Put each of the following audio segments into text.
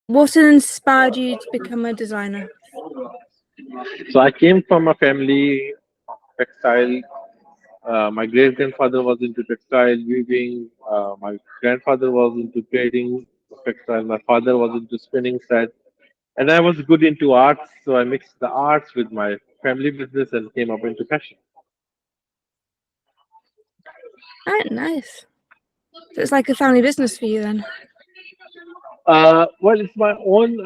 What inspired you to become a designer? So I came from a family of textile. My great grandfather was into textile weaving. My grandfather was into trading of textile. My father was into spinning set. And I was good into arts, so I mixed the arts with my family business and came up into fashion. Oh, nice. So it's like a family business for you then. Well, it's my own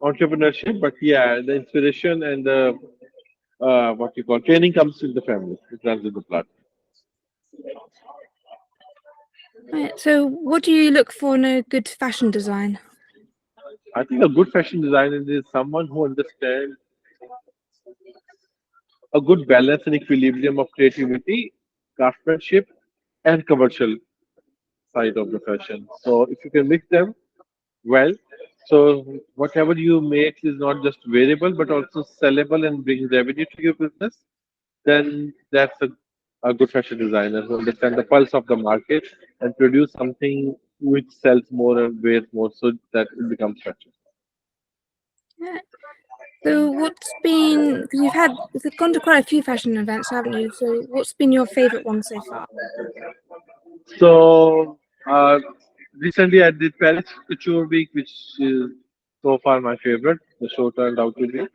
entrepreneurship, but yeah, the inspiration and the what you call training comes with the family. It runs in the blood. Right. So what do you look for in a good fashion design? I think a good fashion designer is someone who understands a good balance and equilibrium of creativity, craftsmanship, and commercial side of the fashion. So if you can mix them well, so whatever you make is not just variable but also sellable and brings revenue to your business, then that's a good fashion designer who understands the pulse of the market and produce something which sells more and wears more so that it becomes fashion. Yeah. So what's been, because you've gone to quite a few fashion events, haven't you? So what's been your favorite one so far? So recently I did Paris Couture Week, which is so far my favorite. The show turned out to be,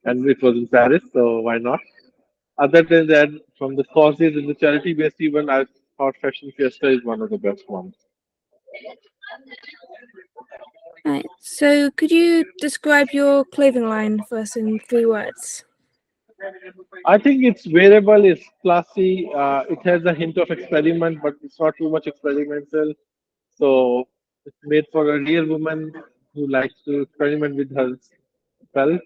and it was in Paris, so why not? Other than that, from the causes and the charity-based event, I thought Fashion Fiesta is one of the best ones. Right. So could you describe your clothing line for us in 3 words? I think it's wearable, it's classy, it has a hint of experiment, but it's not too much experimental. So it's made for a real woman who likes to experiment with herself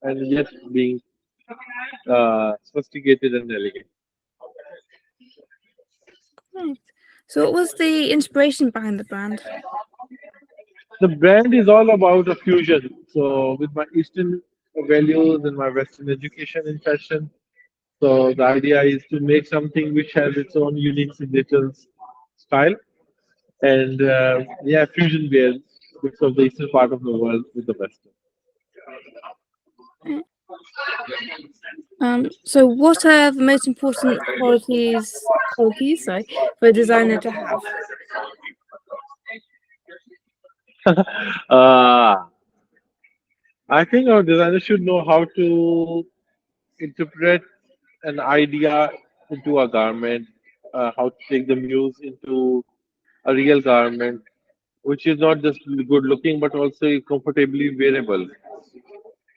and yet being sophisticated and elegant. Right. So what was the inspiration behind the brand? The brand is all about a fusion. So with my Eastern values and my Western education in fashion, so the idea is to make something which has its own unique signature style and yeah, fusion wear mix of the eastern part of the world with the western. Right. So what are the most important qualities, sorry, for a designer to have? uh, I think our designer should know how to interpret an idea into a garment, how to take the muse into a real garment, which is not just good looking but also comfortably wearable.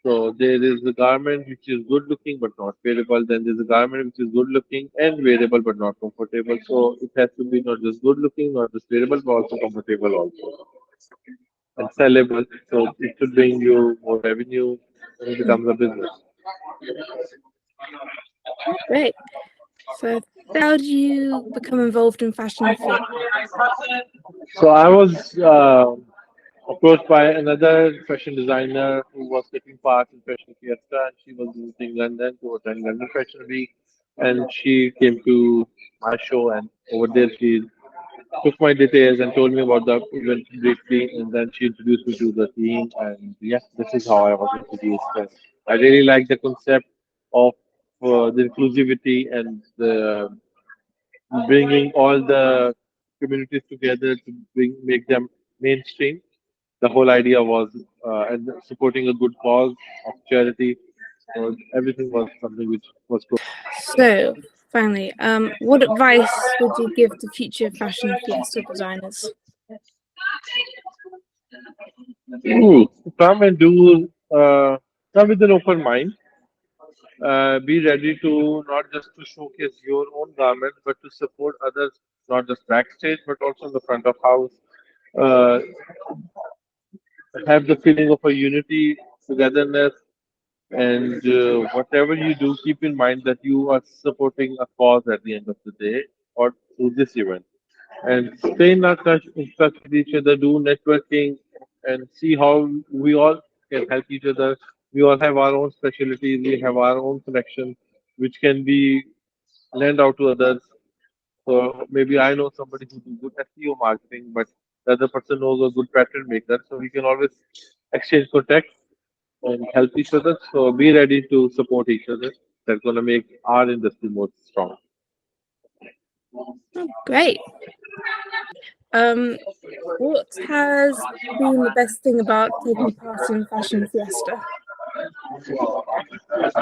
So there is a garment which is good looking but not wearable. Then there's a garment which is good looking and wearable but not comfortable. So it has to be not just good looking, not just wearable, but also comfortable also and sellable. So it should bring you more revenue and it Mm, becomes a business. great. So how do you become involved in fashion field? So I was approached by another fashion designer who was taking part in Fashion Fiesta, and she was visiting London to attend London Fashion Week. And she came to my show, and over there she took my details and told me about the event briefly, and then she introduced me to the team. And yeah, this is how I was introduced. And I really like the concept of the inclusivity and the bringing all the communities together to make them mainstream. The whole idea was and supporting a good cause of charity. So everything was something which was good. So finally, what advice would you give to future fashion fiesta designers? Come and do come with an open mind. Be ready to not just to showcase your own garment, but to support others, not just backstage, but also in the front of house. Uh, have the feeling of a unity, togetherness, and whatever you do, keep in mind that you are supporting a cause at the end of the day or through this event. And stay in touch with each other, do networking, and see how we all can help each other. We all have our own specialties, we have our own connection, which can be lent out to others. So maybe I know somebody who do good SEO marketing, but the other person knows a good pattern maker, so we can always exchange contacts and help each other. So be ready to support each other. That's gonna make our industry more strong. Oh, great. Um, what has been the best thing about taking part in Fashion Fiesta?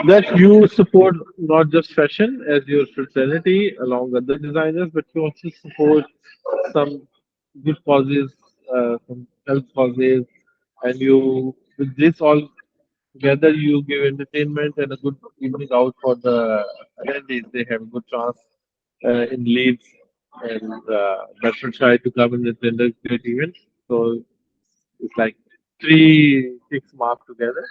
That you support not just fashion as your fraternity along with other designers, but you also support some good causes, some health causes, and you with this all together you give entertainment and a good evening out for the attendees. They have a good chance in Leeds, and that should try to come and attend a great event. So it's like three ticks marked together.